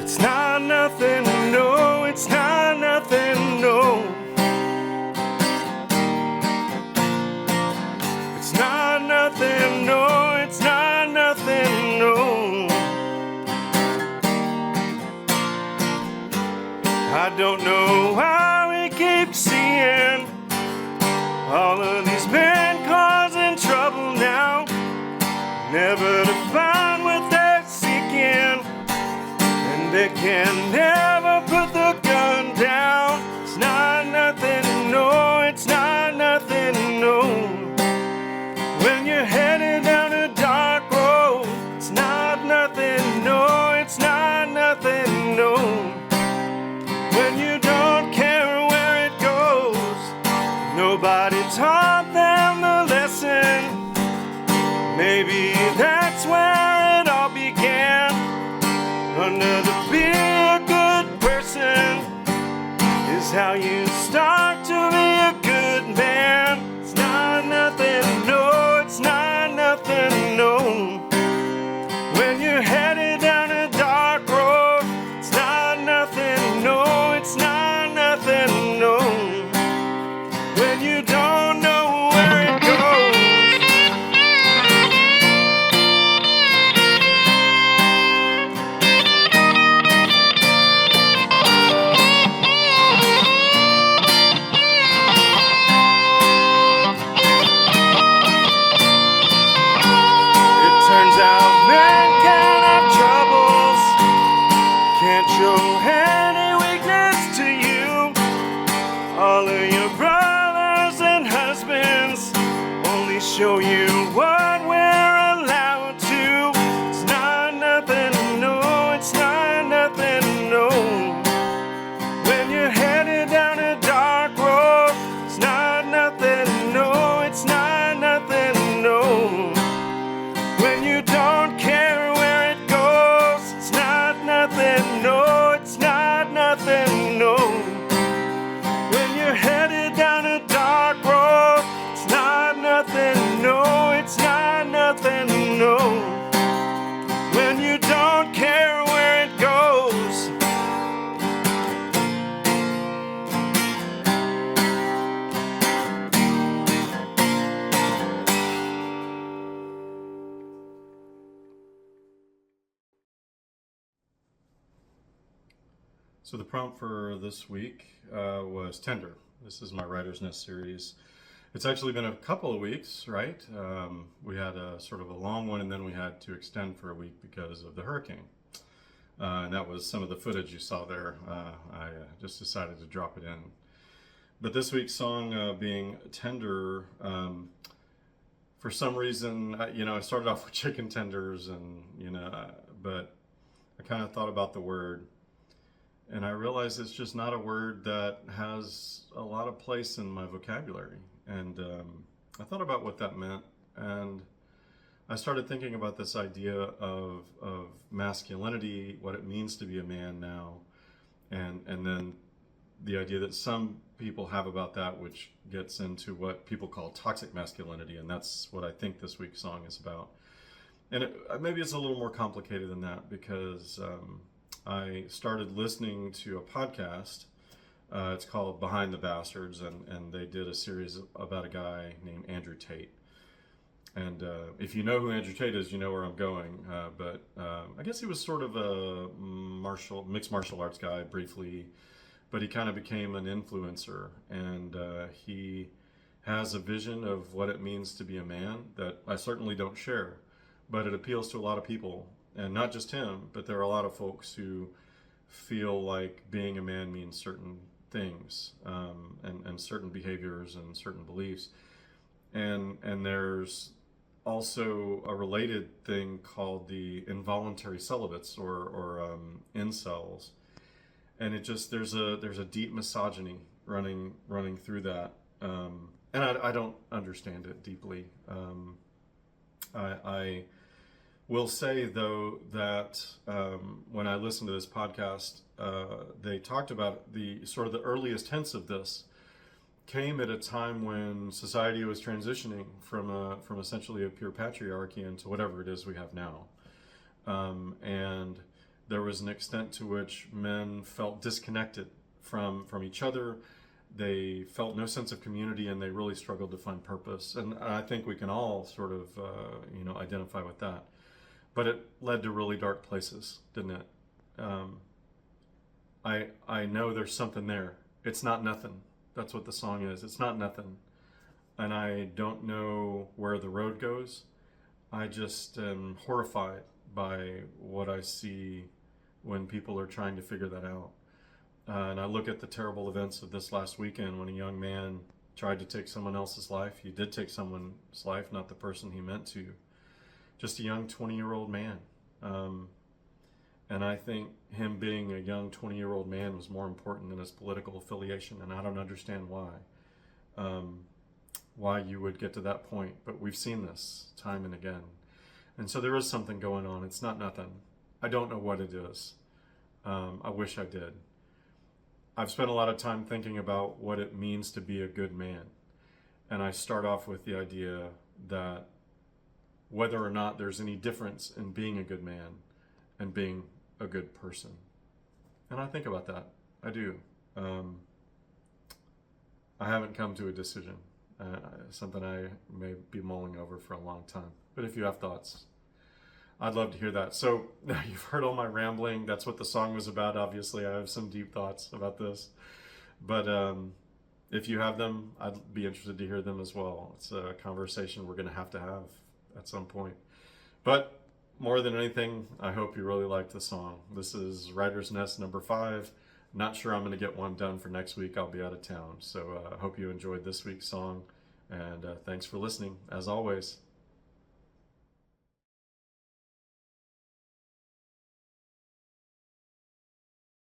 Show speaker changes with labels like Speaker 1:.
Speaker 1: It's not nothing, no, it's not nothing, no. It's not nothing, no, it's not nothing, no. I don't know why we keep seeing all of these men causing trouble now, never to find what they're seeking, and they can never put the gun down. It's not nothing, no, it's not nothing, no. When you're headed down a dark road, it's not nothing, no, it's not nothing, no. When you don't care where it goes, nobody taught them the lesson. Maybe that's where it all began. Under the be a good person is how you start to be a good man. It's not nothing, no, it's not nothing, no. When you're headed down a dark road, it's not nothing, no, it's not nothing, no. When you don't know where it goes. Turns out men can have troubles, can't show any weakness to you. All of your brothers and husbands only show you what we're allowed to. It's not nothing, no, it's not nothing, no. When you're headed down a dark road, it's not nothing, no, it's not nothing, no. When you don't care where it goes, it's not nothing, no, it's not nothing, no. When you're headed down a dark road, it's not nothing, no, it's not nothing, no. When you don't care where it goes.
Speaker 2: So the prompt for this week was Tender. This is my Writer's Nest series. It's actually been a couple of weeks, right? We had a sort of a long one, and then we had to extend for a week because of the hurricane. And that was some of the footage you saw there. I just decided to drop it in. But this week's song being Tender, for some reason, I started off with chicken tenders, and but I kind of thought about the word. And I realized it's just not a word that has a lot of place in my vocabulary. And I thought about what that meant. And I started thinking about this idea of masculinity, what it means to be a man now. And then the idea that some people have about that, which gets into what people call toxic masculinity. And that's what I think this week's song is about. And maybe it's a little more complicated than that, because I started listening to a podcast. It's called Behind the Bastards, and they did a series about a guy named Andrew Tate. And if you know who Andrew Tate is, you know where I'm going. But I guess he was sort of a mixed martial arts guy briefly, but he kind of became an influencer. And he has a vision of what it means to be a man that I certainly don't share, but it appeals to a lot of people. And not just him, but there are a lot of folks who feel like being a man means certain things, and certain behaviors and certain beliefs. And there's also a related thing called the involuntary celibates, or incels. And it just there's a deep misogyny running through that. And I don't understand it deeply. I will say, though, that when I listened to this podcast, they talked about the sort of the earliest hints of this came at a time when society was transitioning from essentially a pure patriarchy into whatever it is we have now. And there was an extent to which men felt disconnected from each other. They felt no sense of community, and they really struggled to find purpose. And I think we can all sort of, identify with that. But it led to really dark places, didn't it? I know there's something there. It's not nothing. That's what the song is. It's not nothing. And I don't know where the road goes. I just am horrified by what I see when people are trying to figure that out. And I look at the terrible events of this last weekend when a young man tried to take someone else's life. He did take someone's life, not the person he meant to. Just a young 20-year-old man. And I think him being a young 20-year-old man was more important than his political affiliation, and I don't understand why you would get to that point. But we've seen this time and again. And so there is something going on. It's not nothing. I don't know what it is. I wish I did. I've spent a lot of time thinking about what it means to be a good man. And I start off with the idea that whether or not there's any difference in being a good man and being a good person. And I think about that. I do. I haven't come to a decision. Something I may be mulling over for a long time. But if you have thoughts, I'd love to hear that. So you've heard all my rambling. That's what the song was about. Obviously, I have some deep thoughts about this. But if you have them, I'd be interested to hear them as well. It's a conversation we're going to have at some point. But more than anything, I hope you really liked the song. This is Writer's Nest number 5. Not sure I'm going to get one done for next week. I'll be out of town. So I hope you enjoyed this week's song. And thanks for listening, as always.